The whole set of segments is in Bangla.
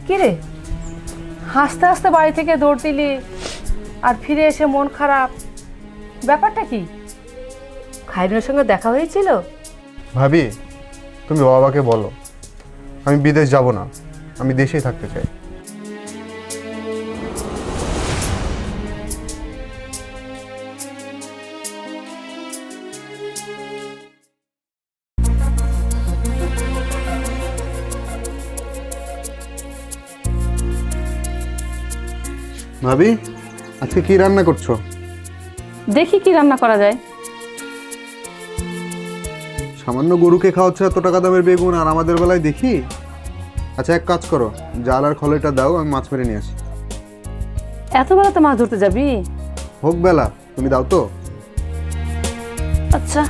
কি রে, হাসতে হাসতে বাড়ি থেকে দৌড় দিলি আর ফিরে এসে মন খারাপ, ব্যাপারটা কি? খায়রুলের সঙ্গে দেখা হয়েছিল? ভাবি, তুমি বাবাকে বলো আমি বিদেশ যাব না, আমি দেশেই থাকতে চাই। ভাবি, আজকে কি রান্না করছো? দেখি কি রান্না করা যায়। সামান্য গরুকে খাওয়াচ্ছে এত টাকা দামের বেগুন, আর আমাদের বেলায় দেখি। আচ্ছা, এক কাজ করো, জাল আর খলেটা দাও, আমি মাছ মেরে নিয়ে আসি। এত বেলা তো মাছ ধরতে যাবি? হোক বেলা, তুমি দাও তো। আচ্ছা।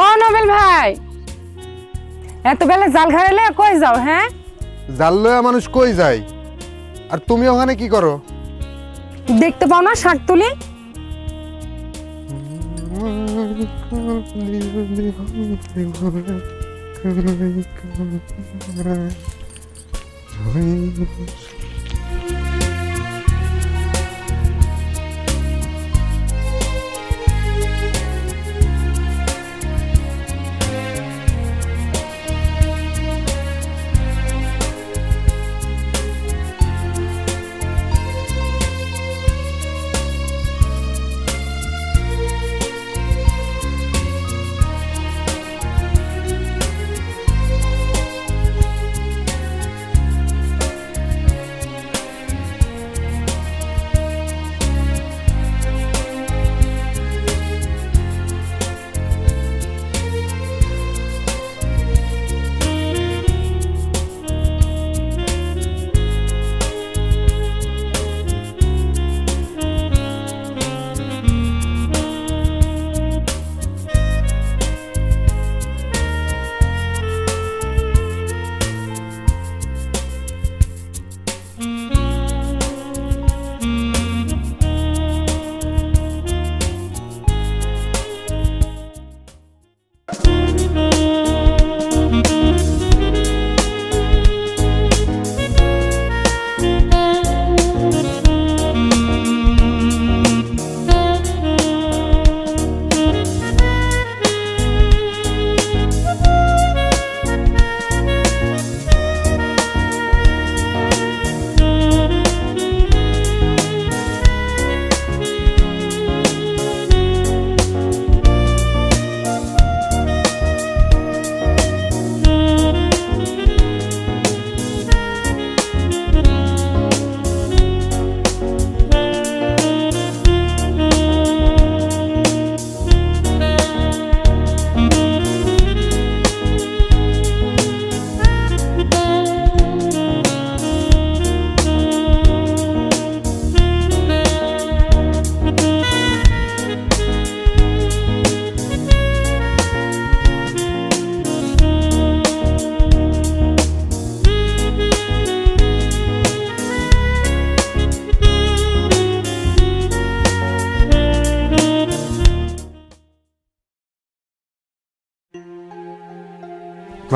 ও নোবেল ভাই, এত বেলা জাল ঘাড়ালে কই যাও? হ্যাঁ, জাল লয়া মানুষ কই যায়, আর তুমি ওখানে কি করো? দেখতে পাও না শাক তুলি?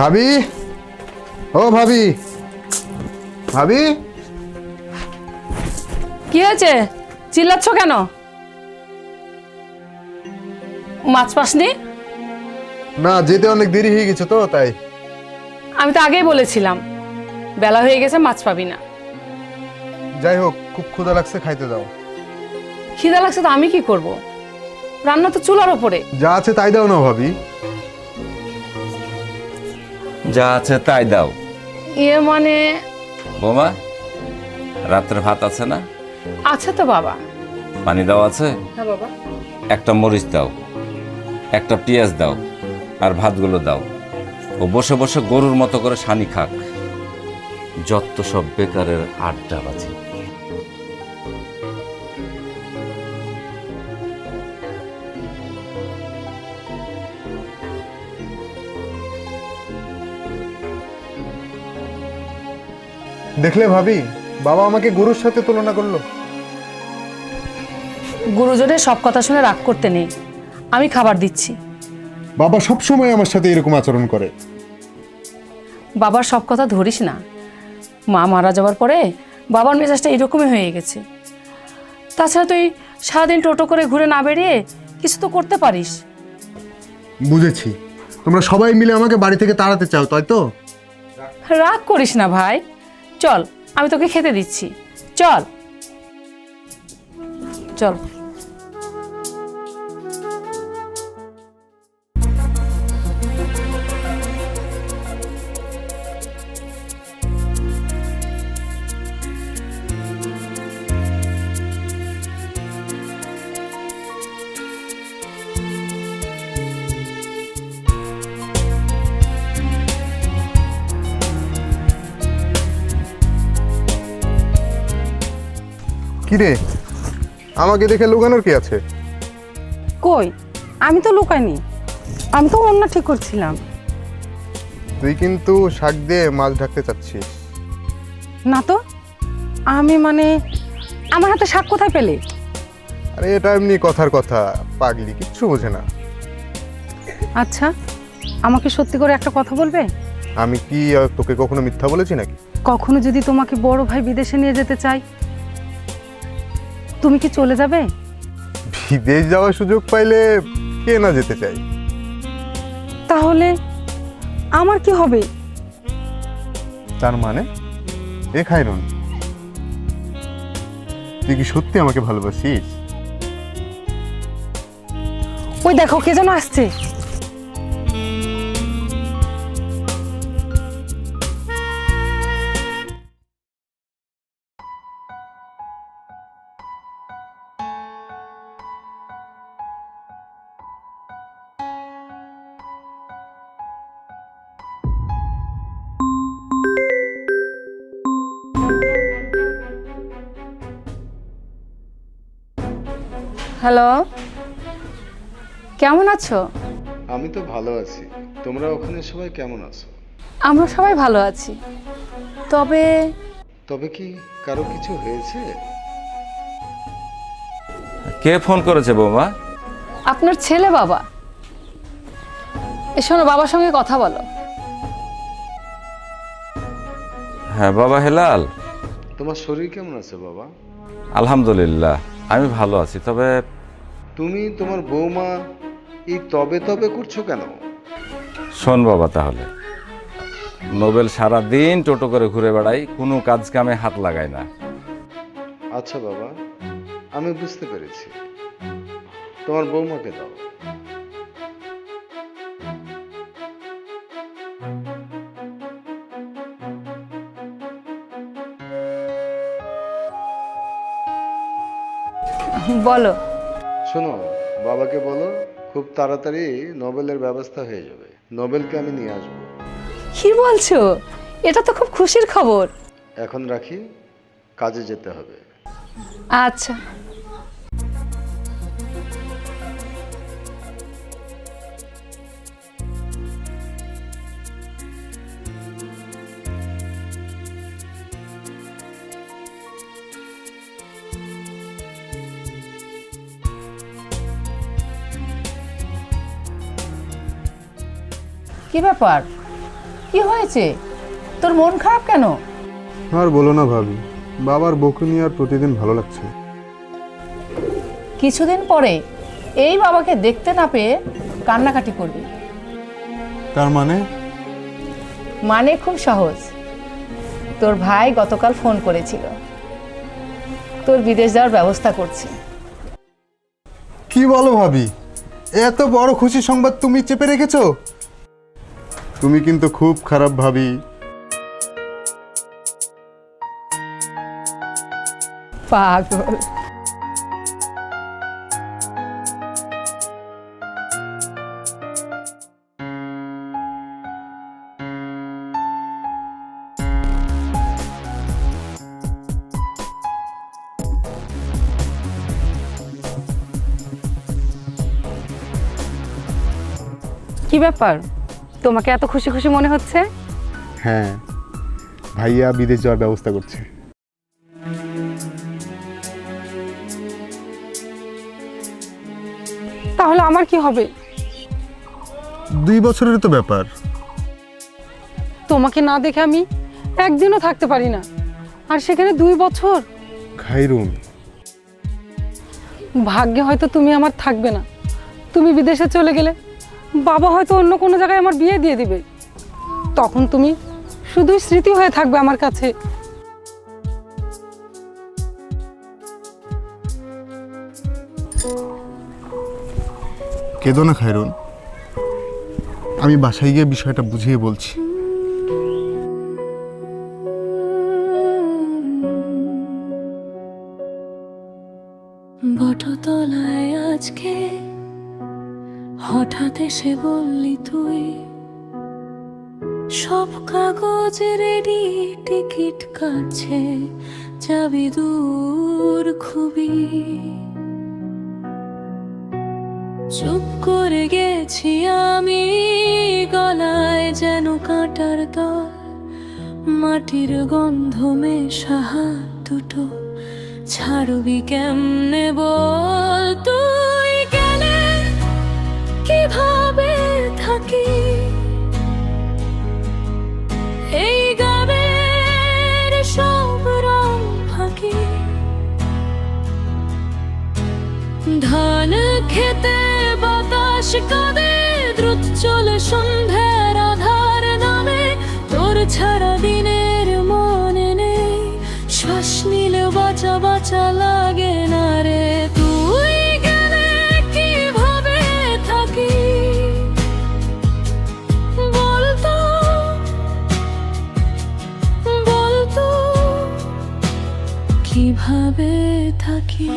ভাবি, ও ভাবি, ভাবি, কি হয়েছে? চিল্লাচ্ছ কেন? মাছ পাসনি? না, যেতে অনেক দেরি হয়ে গেছে তো তাই। আমি তো আগেই বলেছিলাম বেলা হয়ে গেছে, মাছ পাবি না। যাই হোক, খুব ক্ষুধা লাগছে, খাইতে দাও। খিদা লাগছে তো আমি কি করব? রান্না তো চুলার ওপরে। যা আছে তাই দাও না ভাবি। যা আছে তাই দাও মানে বৌমা, রাত্রে ভাত আছে না? আছে তো বাবা। পানি দাও আছে? হ্যাঁ বাবা। একটা মরিচ দাও, একটা পেঁয়াজ দাও, আর ভাতগুলো দাও। ও বসে বসে গরুর মতো করে সানি খাক। যত সব বেকারের আড্ডা বাজে। দেখলে ভাবি, বাবা আমাকে গরুর সাথে তুলনা করলো। গুরুজনের সব কথা শুনে রাগ করতে নেই, আমি খাবার দিচ্ছি। বাবা সব সময় আমার সাথে এরকম আচরণ করে। বাবার সব কথা ধরিস না। মা মারা যাওয়ার পরে বাবার মেজাজটা এরকমই হয়ে গেছে। তাছাড়া তুই সারাদিন টোটো করে ঘুরে না বেরিয়ে কিছু তো করতে পারিস। বুঝেছি, তোমরা সবাই মিলে আমাকে বাড়ি থেকে তাড়াতে চাও, তাই তো? রাগ করিস না ভাই, চল আমি তোকে খেতে দিচ্ছি। চল চল। কিরে, আমাকে দেখে লুকানোর কি আছে? কই, আমি তো লুকাইনি, আমি তো অন্য ঠিক করছিলাম। তুই কিন্তু শাক দিয়ে মাছ ঢাকতে চাচ্ছিস। না তো, আমি আমার হাতে শাক কোথায় পেলে? আরে এটা এমনি কথার কথা, পাগলি কিচ্ছু বোঝে না। আচ্ছা, আমাকে সত্যি করে একটা কথা বলবে? আমি কি তোকে কখনো মিথ্যা বলেছি নাকি? কখনো যদি তোমাকে বড় ভাই বিদেশে নিয়ে যেতে চাই, তুমি কি চলে যাবে? বিদেশ যাওয়ার সুযোগ পাইলে কে না যেতে চাই। তাহলে আমার কি হবে? তার মানে এ খায়রুন, তুই কি সত্যি আমাকে ভালোবাসিস? ওই দেখো কে যেন আসছে। হ্যালো, কেমন আছো? আমি তো ভালো আছি। তোমরা ওখানে সবাই কেমন আছো? আমরা সবাই ভালো আছি। তবে তবে কি কারো কিছু হয়েছে? কে ফোন করেছে বৌমা? আপনার ছেলে বাবা। শোনো, বাবার সঙ্গে কথা বলো। হ্যাঁ বাবা হেলাল, তোমার শরীর কেমন আছে বাবা? আলহামদুলিল্লাহ আমি ভালো আছি। তবে তুমি তোমার বৌমা এই তবে তবে করছো কেন? শোন বাবা, তাহলে নোবেল সারা দিন টোটো করে ঘুরে বেড়াই, কোনো কাজ কামে হাত লাগায় না। আচ্ছা বাবা, আমি বুঝতে পেরেছি। তোমার বৌমাকে দাও। বলো। শোনো, বাবাকে বলো খুব তাড়াতাড়ি নোবেলের ব্যবস্থা হয়ে যাবে। নোবেলকে আমি নিয়ে আসবো। কি বলছো? এটা তো খুব খুশির খবর। এখন রাখি, কাজে যেতে হবে। আচ্ছা। কি ব্যাপার? কি হয়েছে? তোর মন খারাপ কেন? আর বলো না ভাবি, বাবার বকুনি আর প্রতিদিন ভালো লাগছে। কিছুদিন পরে এই বাবাকে দেখতে না পেয়ে কান্নাকাটি করবি। তার মানে? মানে খুব সহজ। তোর ভাই গতকাল ফোন করেছিল, তোর বিদেশ যাওয়ার ব্যবস্থা করছে। কি বলো ভাবি, এত বড় খুশি সংবাদ তুমি চেপে রেখেছো? তুমি কিন্তু খুব খারাপ ভাবি। পাগল। কি ব্যাপার, তোমাকে এত খুশি খুশি মনে হচ্ছে? হ্যাঁ, ভাইয়া বিদেশ যাওয়ার ব্যবস্থা করছে। তাহলে আমার কি হবে? 2 বছরের তো ব্যাপার। তোমাকে না দেখে আমি একদিনও থাকতে পারি না, আর সেখানে 2 বছর। খাইরুন, ভাগ্যে হয়তো তুমি আমার থাকবে না, তুমি বিদেশে চলে গেলে বাবা হয়তো অন্য কোনো জায়গায় আমার বিয়ে দিয়ে দিবে। তখন তুমি শুধুই স্মৃতি হয়ে থাকবে আমার কাছে। কেঁদো না খাইরুন, আমি বাসায় গিয়ে বিষয়টা বুঝিয়ে বলছি। বটতলায় আজকে হঠাৎ এসে বললি তুই, সব কাগজ রেডি, টিকিট কাটছে, যাবি দূর খুবই। চুপ করে গেছি আমি, গলায় যেন কাঁটার দল, মাটির গন্ধ মেশা হাত দুটো ছাড়বি কেমনে বল। তুই গেলে কিভাবে থাকি এই গাবের সব রং ফাঁকি। ধান খেতে বাতাস কাঁদে, দ্রুত চলে সন্ধ্যার আধার নামে, তোর ছাড়া দিনের মনে নেই, শ্বাস নিলে বাঁচা বাঁচা লাগে না রে। তুই গেলে কিভাবে থাকি বলতো, বলতো কিভাবে থাকি।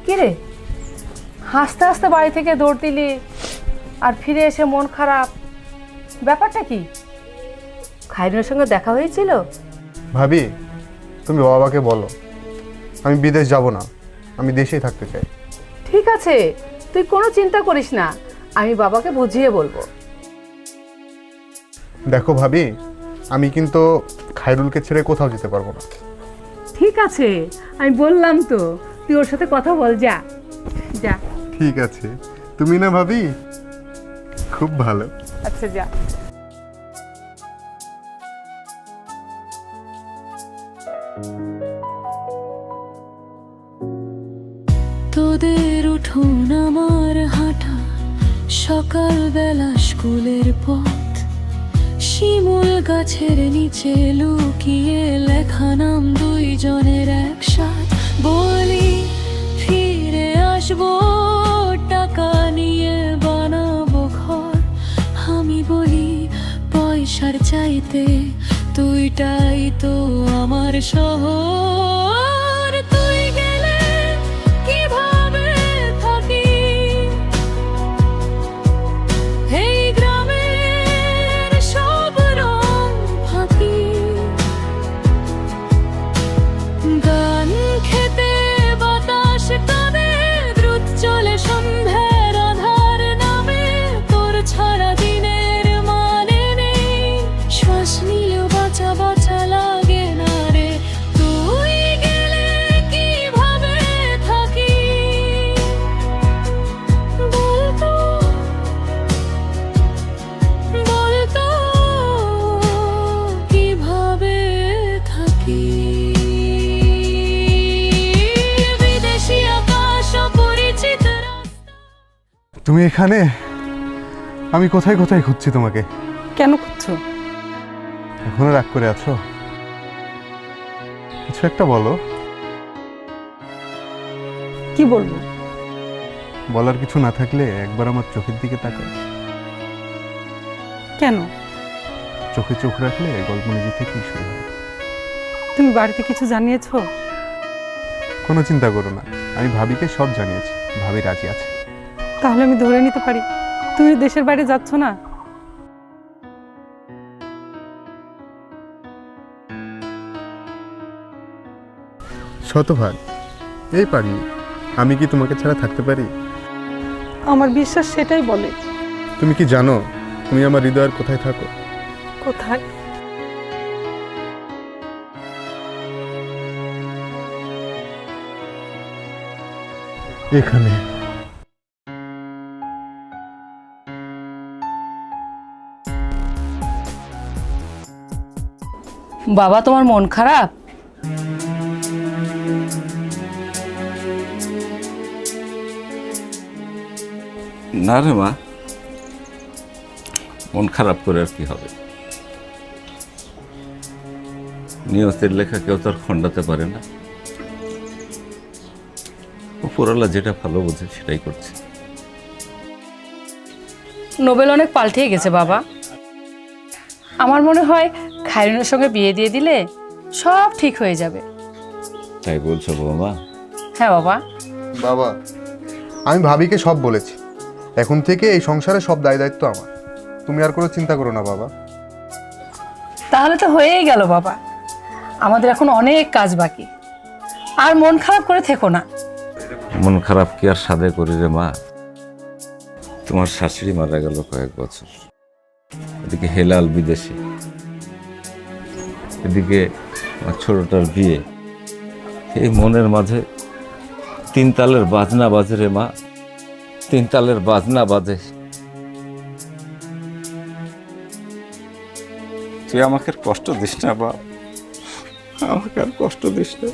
কিরে, হাসতে হাসতে বাড়ি থেকে দৌড় দিলি আর ফিরে এসে মন খারাপ, ব্যাপারটা কি? খাইরুনের সঙ্গে দেখা হয়েছিল? ভাবি, তুমি বাবাকে বলো আমি বিদেশ যাব না, আমি দেশেই থাকতে চাই। ঠিক আছে, তুই কোনো চিন্তা করিস না, আমি বাবাকে বুঝিয়ে বলবো। দেখো ভাবি, আমি কিন্তু খাইরুলকে ছেড়ে কোথাও যেতে পারবো না। ঠিক আছে, আমি বললাম তো, তুই ওর সাথে কথা বল, যা যা। ঠিক আছে, তুমি না ভাবি, খুব ভালো। আচ্ছা যা। তোদের উঠোন আমার হাঁটা, সকালবেলা স্কুলের পথ, শিমুল গাছের নিচে লুকিয়ে লেখা নাম দুইজনের একসাথ। বলি ফিরে আসবো, টাকা নিয়ে বানাবো ঘর, আমি বলি পয়সার চাইতে তুইটাই তো আমার শহর। তুই গেলে কিভাবে থাকি এই গ্রামের সব রং ফাঁকি। গান খেতে বাতাস কাঁদে, দ্রুত চলে সন্ধ্যার আধার নামে, তোর ছাড়া দিনের মানে নেই, শ্বাস নিলেও বাঁচা বাঁচা লাগে না রে। তুই গেলে তুমি এখানে? আমি কোথায় কোথায় খুঁজছি তোমাকে। কেন খুঁজছো? এখনো রাগ করে আছো? কিছু একটা বলো। কি বলবো? বলার কিছু না থাকলে একবার আমার চোখের দিকে তাকাও। কেন? চোখে চোখ রাখলে গল্প নিজে থেকেই শুরু হয়। তুমি বাড়িতে কিছু জানিয়েছো? কোনো চিন্তা করো না, আমি ভাবিকে সব জানিয়েছি, ভাবি রাজি আছে। তাহলে আমি ধরে নিতে পারি তুমি দেশের বাইরে যাচ্ছ না? শতভাগ এই পারি। আমি কি তোমাকে ছাড়া থাকতে পারি? আমার বিশ্বাস সেটাই বলে। তুমি কি জানো তুমি আমার হৃদয়ের কোথায় থাকো? কোথায়? এখানে। বাবা, তোমার মন খারাপ? না রে মা, মন খারাপ করে আর কি হবে? নিয়তের লেখা কেউ তো আর খণ্ডাতে পারে না। উপরওয়ালা যেটা ভালো বোঝে সেটাই করছে। নোবেল অনেক পাল্টে গেছে বাবা। আমার মনে হয় খায়রুনের সঙ্গে বিয়ে দিয়ে দিলে সব ঠিক হয়ে যাবে। তাই বলছো বৌমা? হ্যাঁ বাবা। বাবা, আমি ভাবিকে সব বলেছি। এখন থেকে এই সংসারে সব দায় দায়িত্ব আমার। তুমি আর কোনো চিন্তা করো না বাবা। তাহলে তো হয়েই গেল বাবা। আমাদের এখন অনেক কাজ বাকি। আর মন খারাপ করে থেকো না। মন খারাপ কি আর সাধে করি রে মা? তোমার শাশুড়ি মারা গেল কয়েক বছর, এদিকে হেলাল বিদেশে, এদিকে আমার ছোটটার বিয়ে। এই মনের মাঝে তিন তালের বাজনা বাজে রে মা, তিন তালের বাজনা বাজে। তুই আমাকে আর কষ্ট দিস না বাপ, আমাকে আর কষ্ট দিস না।